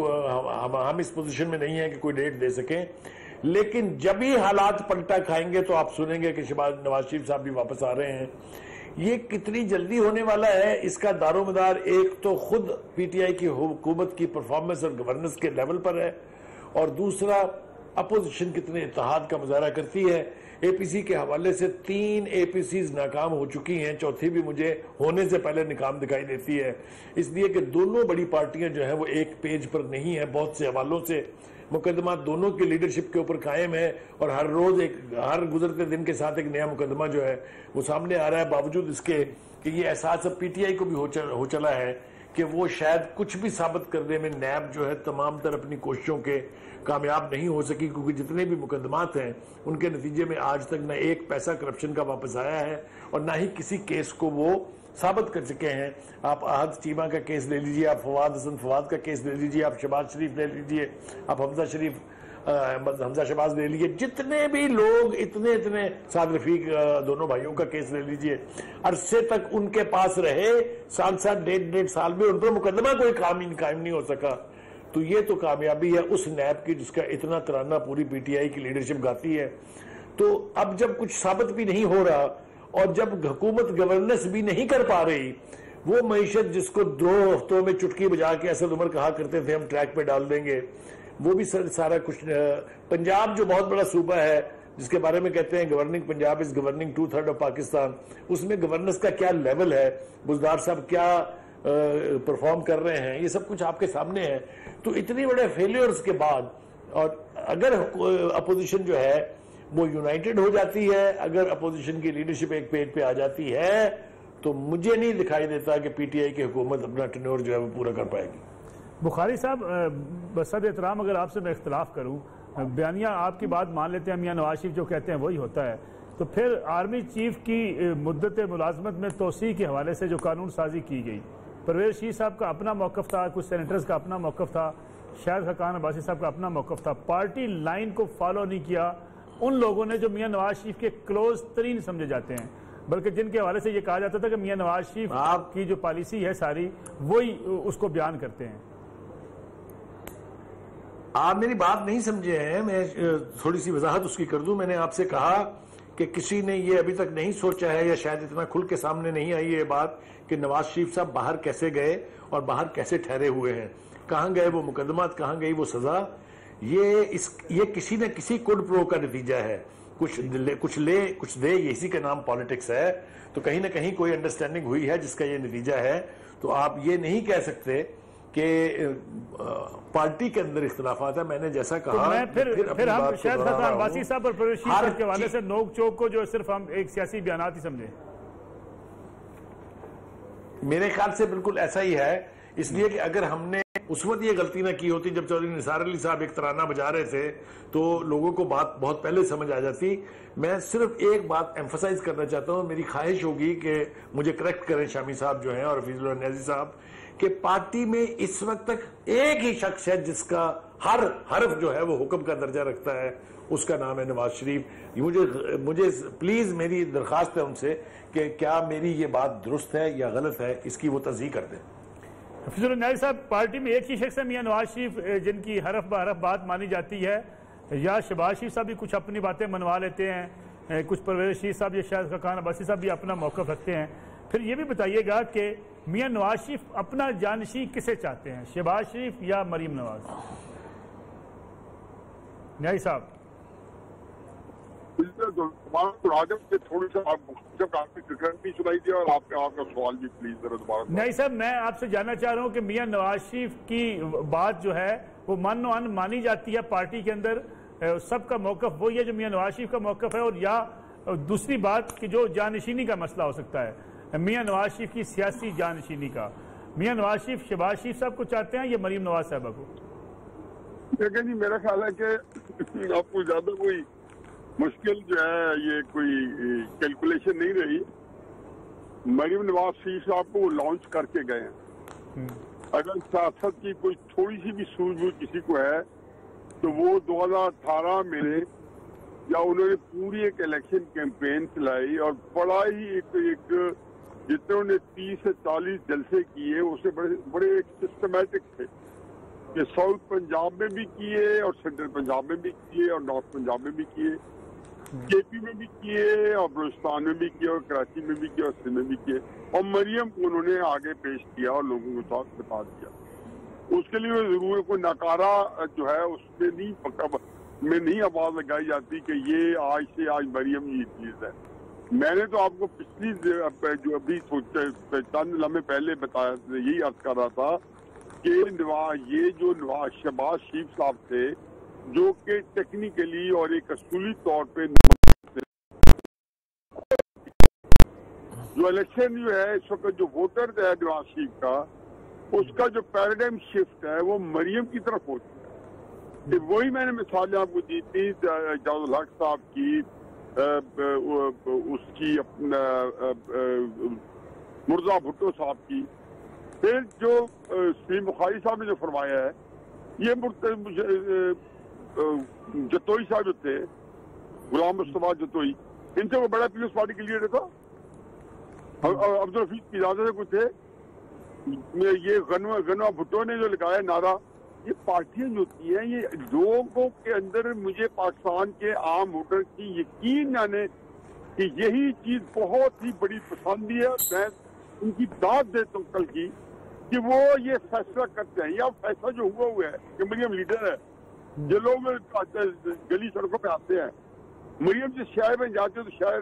ہم اس پوزیشن میں نہیں ہیں کہ کوئی ڈیٹ دے سکیں، لیکن جب ہی حالات پلٹا کھائیں گے تو آپ سنیں گے کہ نواز شریف صاحب بھی واپس آ رہے ہیں۔ یہ کتنی جلدی ہونے والا ہے اس کا دار و مدار ایک تو خود پی ٹی آئی کی حکومت کی پرفارمنس اور گورننس کے لیول پر ہے، اور دوسرا اپوزیشن کتنے اتحاد کا مظاہرہ کرتی ہے۔ اے پی سی کے حوالے سے 3 اے پی سیز ناکام ہو چکی ہیں، چوتھی بھی مجھے ہونے سے پہلے ناکام دکھائی دیتی ہے، اس لیے کہ دونوں بڑی پارٹیاں جو ہیں وہ ایک پیج پر نہیں ہیں، بہت سے حوالوں سے مقدمات دونوں کی لیڈرشپ کے اوپر قائم ہے، اور ہر روز ہر گزرتے دن کے ساتھ ایک نیا مقدمہ جو ہے وہ سامنے آ رہا ہے، باوجود اس کے کہ یہ احساس اب پی ٹی آئی کو بھی ہو چلا ہے کہ وہ شاید کچھ بھی ثابت کرنے میں نیب جو ہے تمام تر اپنی کوششوں کے کامیاب نہیں ہو سکی، کیونکہ جتنے بھی مقدمات ہیں ان کے نتیجے میں آج تک نہ ایک پیسہ کرپشن کا واپس آیا ہے اور نہ ہی کسی کیس کو وہ ثابت کر سکے ہیں۔ آپ احد چیمہ کا کیس لے لیجئے، آپ فواد حسن فواد کا کیس لے لیجئے، آپ شہباز شریف لے لیجئے، آپ حمزہ شہباز لے لیجئے، جتنے بھی لوگ اتنے سعد رفیق دونوں بھائیوں کا کیس لے لیجئے، عرصے تک ان کے پاس رہے، 7 سال میں ان پر مقدمہ کوئی قائم نہیں ہو سکا۔ تو یہ تو کامیابی ہے اس نیب کی جس کا اتنا ترانہ پوری پی ٹی آئی کی لیڈرشپ گاتی ہے۔ تو اب جب کچھ ثابت بھی نہیں ہو رہا اور جب حکومت گورننس بھی نہیں کر پا رہی، وہ معیشت جس کو 2 ہفتوں میں چٹکی بجا کے اسد عمر کہا کرتے تھے ہم ٹریک پہ ڈال دیں گے، وہ بھی سارا کچھ. پنجاب جو بہت بڑا صوبہ ہے جس کے بارے میں کہتے ہیں governing Punjab is governing 2/3 of Pakistan, اس میں گورننس کا کیا لیول ہے، بزدار صاحب کیا پرفارم کر رہے ہیں، یہ سب کچھ آپ کے سامنے ہے. تو اتنی بڑے فیلیئرز کے بعد اور اگر اپوزیشن جو ہے وہ یونائٹڈ ہو جاتی ہے، اگر اپوزیشن کی لیڈرشپ ایک پیج پہ آ جاتی ہے، تو مجھے نہیں دکھائی دیتا کہ پی ٹی آئی کی حکومت اپنا ٹینور جو ہے وہ پورا کر پائے گی. بخاری صاحب بصد احترام اگر آپ سے میں اختلاف کروں، بیانیہ آپ کی بات مان لیتے ہیں، میاں نواز شریف جو کہتے ہیں وہی ہوتا ہے، تو پھر آرمی چیف کی مدت ملازمت میں توسیع کے حوالے سے جو قانون سازی کی گئی، پرویز رشید صاحب کا اپنا موقف تھا، کچھ سینیٹرز کا اپنا موقف تھا، شاہد خاقان عباسی صاحب کا اپنا موقف تھا، پارٹی لائن کو فالو نہیں کیا ان لوگوں نے جو میاں نواز شریف کے کلوز ترین سمجھے جاتے ہیں، بلکہ جن کے حوالے سے یہ کہا جاتا تھا کہ میاں نواز شریف کی جو پالیسی ہے ساری وہی اس کو بیان کرتے ہیں. آپ میری بات نہیں سمجھے ہیں، میں تھوڑی سی وضاحت اس کی کر دوں. میں نے آپ سے کہا کہ کسی نے یہ ابھی تک نہیں سوچا ہے یا شاید اتنا کھل کے سامنے نہیں آئی یہ بات کہ نواز شریف صاحب باہر کیسے گئے اور باہر کیسے ٹھہرے ہوئے ہیں، کہاں گئے وہ مقدمات، کہاں گئی وہ سزا. یہ کسی نہ کسی کوڈ پرو کا نتیجہ ہے، کچھ لے کچھ دے، یہ اسی کا نام پالیٹکس ہے. تو کہیں نہ کہیں کوئی انڈرسٹینڈنگ ہوئی ہے جس کا یہ نتیجہ ہے. تو آپ یہ نہیں کہہ سکتے کہ پارٹی کے اندر اختلافات ہیں. میں نے جیسا کہا پھر ہم شاہد خاقان عباسی صاحب اور پرویز رشید صاحب کے حوالے سے نوک چوک کو جو صرف ہم ایک سیاسی بیانات ہی سمجھیں. میرے خیال سے بالکل ایسا ہی ہے، اس لیے کہ اگر ہم نے اس وقت یہ غلطی نہ کی ہوتی جب چودھری نثار علی صاحب ایک ترانہ بجا رہے تھے تو لوگوں کو بات بہت پہلے سمجھ آ جاتی. میں صرف ایک بات ایمفسائز کرنا چاہتا ہوں، میری خواہش ہوگی کہ مجھے کریکٹ کریں شامی صاحب جو ہیں اور حفیظ اللہ نیازی صاحب، کہ پارٹی میں اس وقت تک ایک ہی شخص ہے جس کا ہر حرف جو ہے وہ حکم کا درجہ رکھتا ہے، اس کا نام ہے نواز شریف. مجھے پلیز میری درخواست ہے ان سے کہ کیا میری یہ بات درست ہے یا غلط ہے، اس کی وہ تصحیح کر دیں. حفیظ اللہ نیازی صاحب، پارٹی میں ایک ہی شخص ہے میاں نواز شریف جن کی حرف بحرف بات مانی جاتی ہے، یا شہباز شریف صاحب بھی کچھ اپنی باتیں منوا لیتے ہیں، کچھ پرویز رشید صاحب یا شاہد خاقان عباسی صاحب بھی اپنا موقف رکھتے ہیں؟ پھر یہ بھی بتائیے گا کہ میاں نواز شریف اپنا جانشین کسے چاہتے ہیں، شہباز شریف یا مریم نواز؟ نیازی صاحب نہیں صاحب، میں آپ سے جاننا چاہ رہا ہوں کہ میاں نواز شریف کی بات جو ہے وہ من و ان مانی جاتی ہے پارٹی کے اندر، سب کا موقف وہی ہے جو میاں نواز شریف کا موقف ہے، اور یا دوسری بات کہ جو جانشینی کا مسئلہ ہو سکتا ہے میاں نواز شریف کی سیاسی جانشینی کا، میاں نواز شریف شہباز شریف صاحب کو چاہتے ہیں یا مریم نواز صاحبہ کو؟ دیکھیں جی، میرا خیال ہے کہ آپ کو زیادہ کوئی مشکل جو ہے یہ کوئی کیلکولیشن نہیں رہی. مریم نواز شریف صاحب کو وہ لانچ کر کے گئے ہیں. اگر سیاست کی کوئی تھوڑی سی بھی سوجھ بوجھ کسی کو ہے تو وہ 2018 میں یا انہوں نے پوری ایک الیکشن کیمپین چلائی اور بڑا ہی ایک جتنے انہوں نے 30 سے 40 جلسے کیے اسے بڑے ایک سسٹمیٹک تھے کہ ساؤتھ پنجاب میں بھی کیے اور سینٹرل پنجاب میں بھی کیے اور نارتھ پنجاب میں بھی کیے، کے پی میں بھی کیے اور بلوچستان میں بھی کیے اور کراچی میں بھی کیے اور سندھ میں بھی کیے، اور مریم کو انہوں نے آگے پیش کیا اور لوگوں کے ساتھ بتا دیا. اس کے لیے ضرور کوئی ناکارہ جو ہے اس میں نہیں آواز لگائی جاتی کہ یہ آج سے آج مریم یہ چیز ہے. میں نے تو آپ کو پچھلی جو ابھی چند لمحے پہلے بتایا یہی عرض کر رہا تھا کہ یہ جو شہباز شریف صاحب تھے جو کہ ٹیکنیکلی اور ایک اصولی طور پہ جو الیکشن جو ہے اس وقت جو ووٹر ہے نواز شریف کا، اس کا جو پیراڈائم شفٹ ہے وہ مریم کی طرف ہوتی ہے. وہی میں نے مثالیں آپ کو دی تھی جاوید الحق صاحب کی، اس کی مرزا بھٹو صاحب کی، پھر جو سلیم بخاری صاحب نے جو فرمایا ہے، یہ جتوئی صاحب جو تھے، غلام مصطفیٰ جتوئی، ان سے وہ بڑا پیپلز پارٹی کے لیڈر تھا. عبدالحفیظ کی اجازت سے کچھ تھے. یہ غنوہ بھٹو نے جو لگایا نعرہ، یہ پارٹیاں جو ہوتی ہیں یہ لوگوں کے اندر، مجھے پاکستان کے عام ووٹر کی یقین جانے کہ یہی چیز بہت ہی بڑی پسند ہے. میں ان کی داد دیتا ہوں کل کی کہ وہ یہ فیصلہ کرتے ہیں، یا فیصلہ جو ہوا ہے کہ مریم لیڈر ہے، جو لوگ گلی سڑکوں پہ آتے ہیں، مریم جس شہر میں جاتے ہیں تو شہر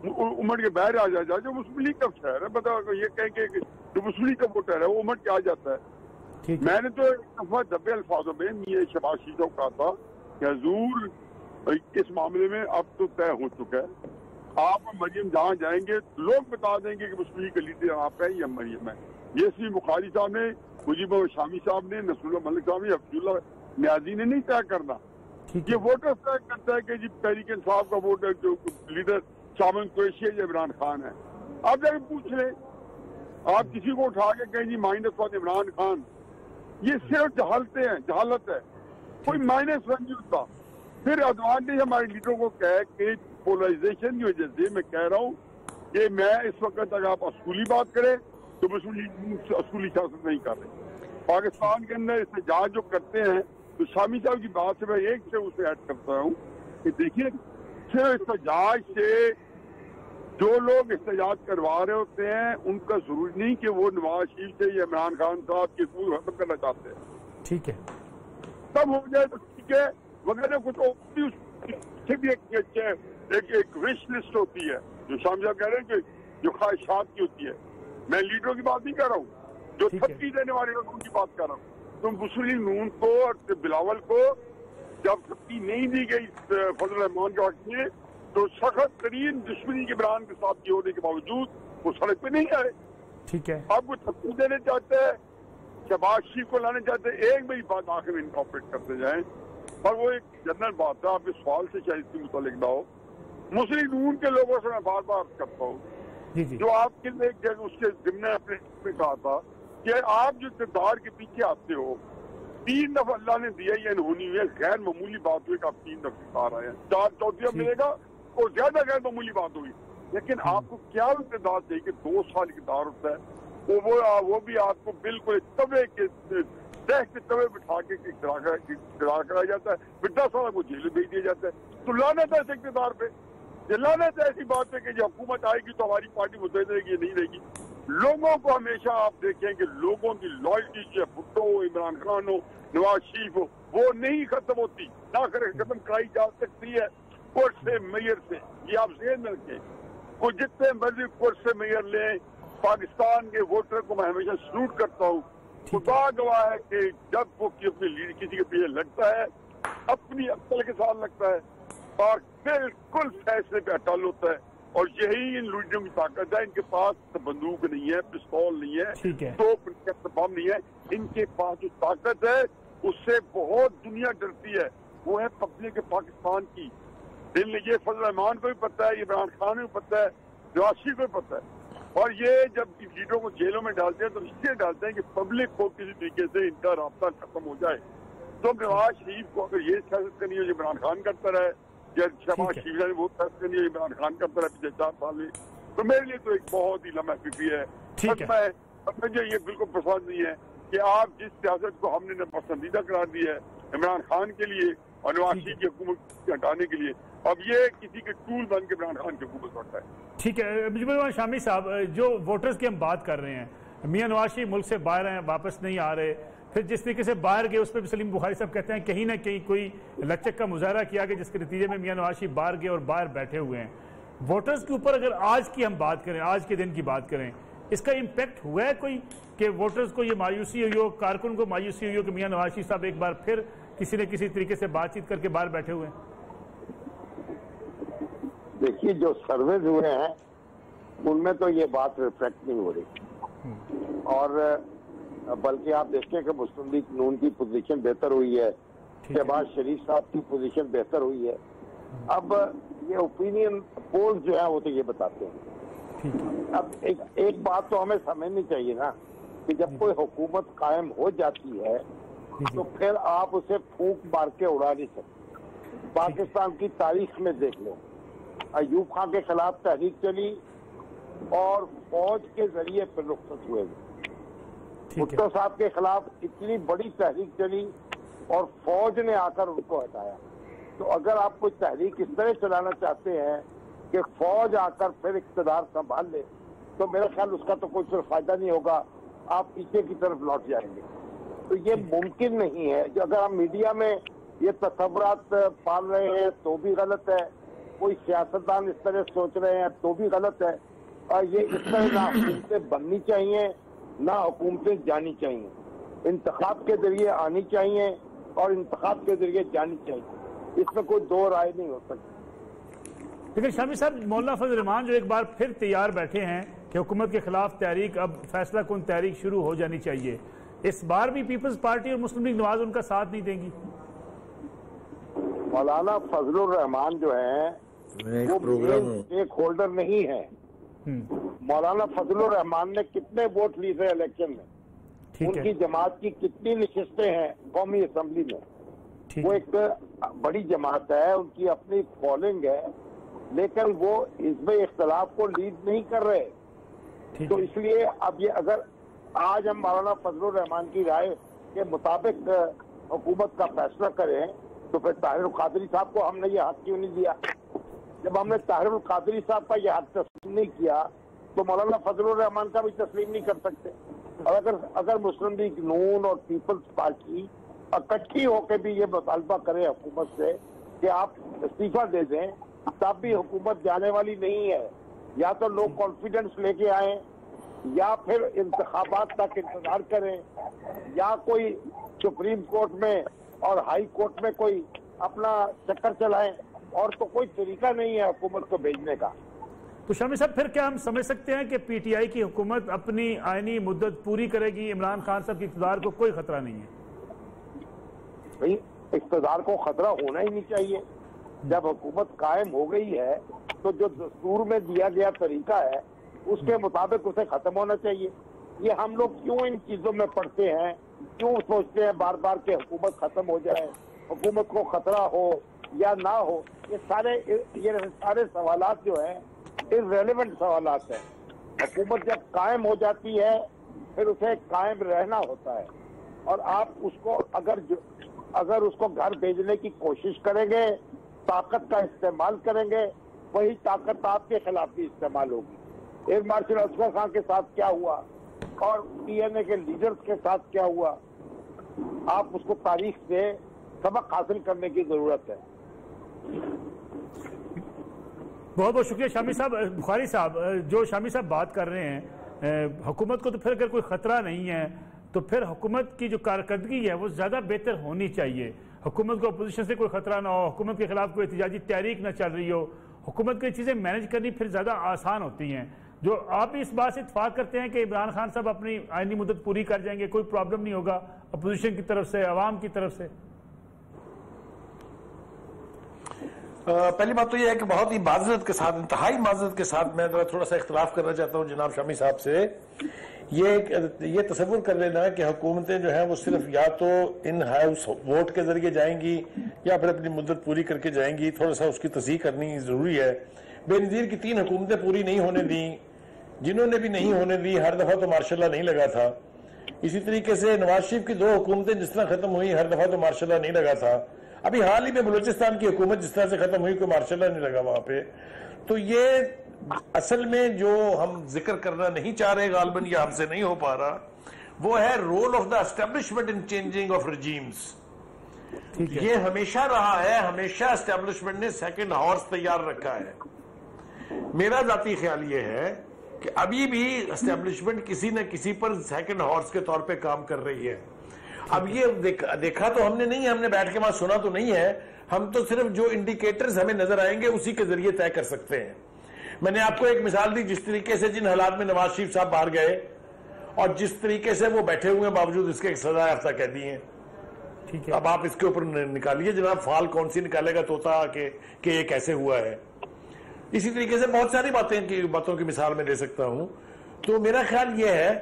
امٹ کے باہر آ جاتا ہے، جو مسلم لیگ کا شہر ہے، بتاؤ یہ کہیں کہ جو مسلم لیگ کا ووٹر ہے وہ امٹ کے آ جاتا ہے۔ میں نے تو ایک دفعہ دبے الفاظوں میں یہ شہباز شریف کو کہا تھا کہ حضور اس معاملے میں اب تو طے ہو چکا ہے، آپ مریم جہاں جائیں گے لوگ بتا دیں گے کہ مسلم لیگ کا لیڈر آپ ہے یا مریم ہے۔ یہ سی بخاری صاحب نے، مجیب شامی صاحب نے، نصر اللہ ملک صاحب نے، عبداللہ نیازی نے نہیں طے کرنا، یہ ووٹر طے کرتا ہے کہ جی تحریک انصاف کا ووٹر جو لیڈر شامل قریشی ہے یا عمران خان ہے۔ آپ جا کے پوچھ لیں، آپ کسی کو اٹھا کے کہیں جی مائنس ون عمران خان، یہ صرف جہالت ہے، کوئی مائنس ون نہیں ہوتا۔ پھر ایڈوانٹیج ہمارے لیڈروں کو کہے کہ پولرائزیشن کی وجہ سے میں کہہ رہا ہوں کہ میں اس وقت اگر آپ اصولی بات کریں تو اصولی سیاست نہیں کر رہے۔ پاکستان کے اندر احتجاج جو کرتے ہیں تو شامی صاحب کی بات سے میں ایک سے اسے ایڈ کرتا ہوں کہ دیکھیے صرف احتجاج سے جو لوگ احتجاج کروا رہے ہوتے ہیں ان کا ضروری نہیں کہ وہ نواز شریف سے یا عمران خان صاحب کی حکومت ختم کرنا چاہتے ہیں۔ ٹھیک ہے، تب ہو جائے تو ٹھیک ہے، وغیرہ کچھ بھی ایک وش لسٹ ہوتی ہے جو شام صاحب کہہ رہے ہیں کہ جو خواہشات کی ہوتی ہے۔ میں لیڈروں کی بات نہیں کر رہا ہوں، جو تھپکی دینے والے لوگوں کی بات کر رہا ہوں۔ تم مسلم نون کو اور بلاول کو جب تھپکی نہیں دی گئی فضل الرحمان کے وقت میں تو سخت ترین دشمنی کے بران کے ساتھ ہونے کے باوجود وہ سڑک پہ نہیں آئے۔ ٹھیک ہے، اب وہ تھپکی دینے چاہتے ہیں، شہباز شریف کو لانے چاہتے ہیں۔ ایک میری بات آخر میں انکارپوریٹ کرتے جائیں، اور وہ ایک جنرل بات ہے، آپ کے سوال سے شاید اس کے متعلق نہ ہو۔ مسلم نون کے لوگوں سے میں بار بار کرتا ہوں جو آپ کے لیے اس کے ضمن اپنے میں کہا تھا کہ آپ جو اقتدار کے پیچھے آتے ہو 3 دفعہ اللہ نے دیا یہ انہونی ہوئی ہے، غیر معمولی بات ہوئی کہ آپ 3 دفعہ اقتدار آئے ہیں، 4 چوتھیاں ملے گا اور زیادہ غیر معمولی بات ہوگی، لیکن آپ کو کیا اقتدار چاہیے کہ 2 سال اقتدار ہوتا ہے، وہ بھی آپ کو بالکل توے کے توے بٹھا کے اقتدار کرایا جاتا ہے، پھر 10 سال کو جیل میں بھیج دیا جاتا ہے۔ تو لعنت ہے اس اقتدار پہ، یہ لعنت ہے ایسی بات ہے کہ جب حکومت آئے گی تو ہماری پارٹی متحد رہے گی، نہیں رہے گی۔ لوگوں کو ہمیشہ آپ دیکھیں کہ لوگوں کی لائلٹی جو بھٹو ہو، عمران خان ہو، نواز شریف ہو، وہ نہیں ختم ہوتی، نہ ختم کرائی جا سکتی ہے کورٹ سے میئر سے۔ یہ آپ ذہن میں رکھیں، وہ جتنے مرضی کورٹ سے میئر لیں، پاکستان کے ووٹر کو میں ہمیشہ سلوٹ کرتا ہوں۔ خدا گواہ ہے کہ جب وہ اپنی کسی کے پیچھے لگتا ہے اپنی عقل کے ساتھ لگتا ہے اور بالکل فیصلے پہ اٹل ہوتا ہے، اور یہی ان لیڈروں کی طاقت ہے۔ ان کے پاس بندوق نہیں ہے، پستول نہیں ہے، 2 بم نہیں ہے، ان کے پاس جو طاقت ہے اس سے بہت دنیا ڈرتی ہے، وہ ہے پبلک پاکستان کی۔ یہ فضل الرحمان کو بھی پتہ ہے، عمران خان کو بھی پتہ ہے، نواز شریف کو بھی پتہ ہے، اور یہ جب لیڈروں کو جیلوں میں ڈالتے ہیں تو اس لیے ڈالتے ہیں کہ پبلک کو کسی طریقے سے ان کا رابطہ ختم ہو جائے۔ تو نواز شریف کو اگر یہ سیاست کرنی ہے جو عمران خان کرتا رہے، یا شہباز شریف نے وہ سیاست کرنی ہے عمران خان کرتا رہا پچھلے 4 سال میں، تو میرے لیے تو ایک بہت ہی لمحہ فکری ہے۔ مجھے یہ بالکل پسند نہیں ہے کہ آپ جس سیاست کو ہم نے پسندیدہ قرار دی ہے عمران خان کے لیے اور نواز شریف کی حکومت ہٹانے کے لیے، اب یہ کسی کے ٹول بن کے عمران خان کی حکومت بڑھتا ہے۔ ٹھیک ہے مجیب الرحمان شامی صاحب، جو ووٹرز کی ہم بات کر رہے ہیں، میاں نواز شریف ملک سے باہر ہیں، واپس نہیں آ رہے، پھر جس طریقے سے باہر گئے اس پہ بھی سلیم بخاری صاحب کہتے ہیں کہیں نہ کہیں کوئی لچک کا مظاہرہ کیا گیا جس کے نتیجے میں میاں نواز شریف باہر گئے اور باہر بیٹھے ہوئے ہیں۔ ووٹرز کے اوپر اگر آج کی ہم بات کریں، آج کے دن کی بات کریں، اس کا امپیکٹ ہوا ہے کوئی کہ ووٹرز کو یہ مایوسی ہوئی ہو، کارکن کو مایوسی ہوئی ہو کہ میاں نواز شریف صاحب ایک بار پھر کسی نہ کسی طریقے سے بات چیت کر کے باہر بیٹھے ہوئے ہیں؟ دیکھیے جو سرویز ہوئے ہیں ان میں تو یہ بات ریفلیکٹ نہیں ہو رہی، اور بلکہ آپ دیکھیں کہ مسلم لیگ نون کی پوزیشن بہتر ہوئی ہے، شہباز شریف صاحب کی پوزیشن بہتر ہوئی ہے۔ اب یہ اوپینین پولز جو ہیں وہ تو یہ بتاتے ہیں۔ اب ایک بات تو ہمیں سمجھنی چاہیے نا کہ جب کوئی حکومت قائم ہو جاتی ہے تو پھر آپ اسے پھونک مار کے اڑا نہیں سکتے۔ پاکستان کی تاریخ میں دیکھ لو، ایوب خان کے خلاف تحریک چلی اور فوج کے ذریعے پھر رخصت ہوئے، بھٹو صاحب کے خلاف اتنی بڑی تحریک چلی اور فوج نے آ کر ان کو ہٹایا۔ تو اگر آپ کوئی تحریک اس طرح چلانا چاہتے ہیں کہ فوج آ کر پھر اقتدار سنبھال لے تو میرا خیال اس کا تو کوئی پھر فائدہ نہیں ہوگا, آپ پیچھے کی طرف لوٹ جائیں گے. تو یہ ممکن نہیں ہے. جو اگر ہم میڈیا میں یہ تصورات پال رہے ہیں تو بھی غلط ہے, کوئی سیاستدان اس طرح سوچ رہے ہیں تو بھی غلط ہے. اور یہ اس طرح نہ حکومتیں بننی چاہیے نہ حکومتیں جانی چاہیے. انتخاب کے ذریعے آنی چاہیے اور انتخاب کے ذریعے جانی چاہیے, اس میں کوئی دو رائے نہیں ہو سکتی. لیکن شامی صاحب, مولانا فضل الرحمان جو ایک بار پھر تیار بیٹھے ہیں کہ حکومت کے خلاف تحریک, اب فیصلہ کن تحریک شروع ہو جانی چاہیے, اس بار بھی پیپلز پارٹی اور مسلم لیگ نواز ان کا ساتھ نہیں دیں گی؟ مولانا فضل الرحمان جو ہیں وہ ایک ہولڈر نہیں ہے. مولانا فضل الرحمان نے کتنے ووٹ لیے تھے الیکشن میں, ان کی جماعت کی کتنی نشستیں ہیں قومی اسمبلی میں, وہ ایک بڑی جماعت ہے, ان کی اپنی فالوئنگ ہے, لیکن وہ حزب اختلاف کو لیڈ نہیں کر رہے. تو اس لیے اب یہ اگر آج ہم مولانا فضل الرحمان کی رائے کے مطابق حکومت کا فیصلہ کریں تو پھر طاہر القادری صاحب کو ہم نے یہ حق کیوں نہیں دیا؟ جب ہم نے طاہر القادری صاحب کا یہ حق تسلیم نہیں کیا تو مولانا فضل الرحمان کا بھی تسلیم نہیں کر سکتے. اور اگر مسلم لیگ نون اور پیپلز پارٹی اکٹھی ہو کے بھی یہ مطالبہ کرے حکومت سے کہ آپ استعفیٰ دے دیں, تب بھی حکومت جانے والی نہیں ہے. یا تو لوگ کانفیڈنس لے کے آئیں یا پھر انتخابات تک انتظار کریں, یا کوئی سپریم کورٹ میں اور ہائی کورٹ میں کوئی اپنا چکر چلائیں, اور تو کوئی طریقہ نہیں ہے حکومت کو بھیجنے کا. تو شامی صاحب, پھر کیا ہم سمجھ سکتے ہیں کہ پی ٹی آئی کی حکومت اپنی آئینی مدت پوری کرے گی, عمران خان صاحب کے اقتدار کو کوئی خطرہ نہیں ہے؟ بھائی اقتدار کو خطرہ ہونا ہی نہیں چاہیے. جب حکومت قائم ہو گئی ہے تو جو دستور میں دیا گیا طریقہ ہے اس کے مطابق اسے ختم ہونا چاہیے. یہ ہم لوگ کیوں ان چیزوں میں پڑتے ہیں, کیوں سوچتے ہیں بار بار کہ حکومت ختم ہو جائے, حکومت کو خطرہ ہو یا نہ ہو؟ یہ سارے سوالات جو ہیں irrelevant سوالات ہیں. حکومت جب قائم ہو جاتی ہے پھر اسے قائم رہنا ہوتا ہے, اور آپ اس کو اگر اس کو گھر بھیجنے کی کوشش کریں گے, طاقت کا استعمال کریں گے, وہی طاقت آپ کے خلاف بھی استعمال ہوگی. ایئر مارشل اصغر خان کے ساتھ کیا ہوا اور پی این اے کے لیڈرز کے ساتھ کیا ہوا, آپ اس کو تاریخ سے سبق حاصل کرنے کی ضرورت ہے. بہت بہت شکریہ شامی صاحب. بخاری صاحب, جو شامی صاحب بات کر رہے ہیں, حکومت کو تو پھر اگر کوئی خطرہ نہیں ہے تو پھر حکومت کی جو کارکردگی ہے وہ زیادہ بہتر ہونی چاہیے. حکومت کو اپوزیشن سے کوئی خطرہ نہ ہو, حکومت کے خلاف کوئی احتجاجی تحریک نہ چل رہی ہو, حکومت کی چیزیں مینج کرنی پھر زیادہ آسان ہوتی ہیں. جو آپ بھی اس بات سے اتفاق کرتے ہیں کہ عمران خان صاحب اپنی آئینی مدت پوری کر جائیں گے, کوئی پرابلم نہیں ہوگا اپوزیشن کی طرف سے, عوام کی طرف سے؟ پہلی بات تو یہ ہے کہ بہت ہی معذرت کے ساتھ, انتہائی معذرت کے ساتھ میں تھوڑا سا اختلاف کرنا چاہتا ہوں جناب شامی صاحب سے. یہ تصور کر لینا کہ حکومتیں جو ہیں وہ صرف یا تو ان ہاؤس ووٹ کے ذریعے جائیں گی یا پھر اپنی مدت پوری کر کے جائیں گی, تھوڑا سا اس کی تصحیح کرنی ضروری ہے. بے نظیر کی 3 حکومتیں پوری نہیں ہونے دیں, جنہوں نے بھی نہیں ہونے دی ہر دفعہ تو ماشاء اللہ نہیں لگا تھا. اسی طریقے سے نواز شریف کی 2 حکومتیں جس طرح ختم ہوئی ہر دفعہ تو ماشاء اللہ نہیں لگا تھا. ابھی حال ہی میں بلوچستان کی حکومت جس طرح سے ختم ہوئی کوئی ماشاء اللہ نہیں لگا وہاں پہ. تو یہ اصل میں جو ہم ذکر کرنا نہیں چاہ رہے غالباً یا ہم سے نہیں ہو پا رہا, وہ ہے role of the establishment in changing of regimes. یہ ہمیشہ رہا ہے, ہمیشہ اسٹیبلشمنٹ نے سیکنڈ ہارس تیار رکھا ہے. میرا ذاتی خیال یہ ہے کہ ابھی بھی اسٹیبلشمنٹ کسی نہ کسی پر سیکنڈ ہارس کے طور پہ کام کر رہی ہے. اب یہ دیکھا تو ہم نے نہیں ہے, ہم نے بیٹھ کے وہاں سنا تو نہیں ہے, ہم تو صرف جو انڈیکیٹرز ہمیں نظر آئیں گے اسی کے ذریعے طے کر سکتے ہیں. میں نے آپ کو ایک مثال دی, جس طریقے سے جن حالات میں نواز شریف صاحب باہر گئے اور جس طریقے سے وہ بیٹھے ہوئے باوجود اس کے سزا یافتہ کہہ دی ہیں. اب آپ اس کے اوپر نکالیے جناب, فال کون سی نکالے گا طوطا کہ یہ کیسے ہوا ہے. اسی طریقے سے بہت ساری باتوں کی مثال میں دے سکتا ہوں. تو میرا خیال یہ ہے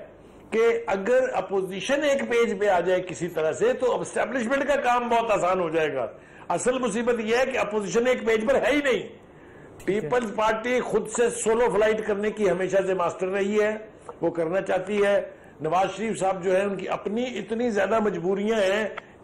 کہ اگر اپوزیشن ایک پیج پہ آ جائے کسی طرح سے تو اسٹیبلشمنٹ کا کام بہت آسان ہو جائے گا. اصل مصیبت یہ ہے کہ اپوزیشن ایک پیج پر ہے ہی نہیں. پیپلز پارٹی خود سے سولو فلائٹ کرنے کی ہمیشہ سے ماسٹر رہی ہے, وہ کرنا چاہتی ہے. نواز شریف صاحب جو ہے ان کی اپنی اتنی زیادہ مجبوریاں ہیں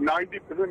90%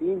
3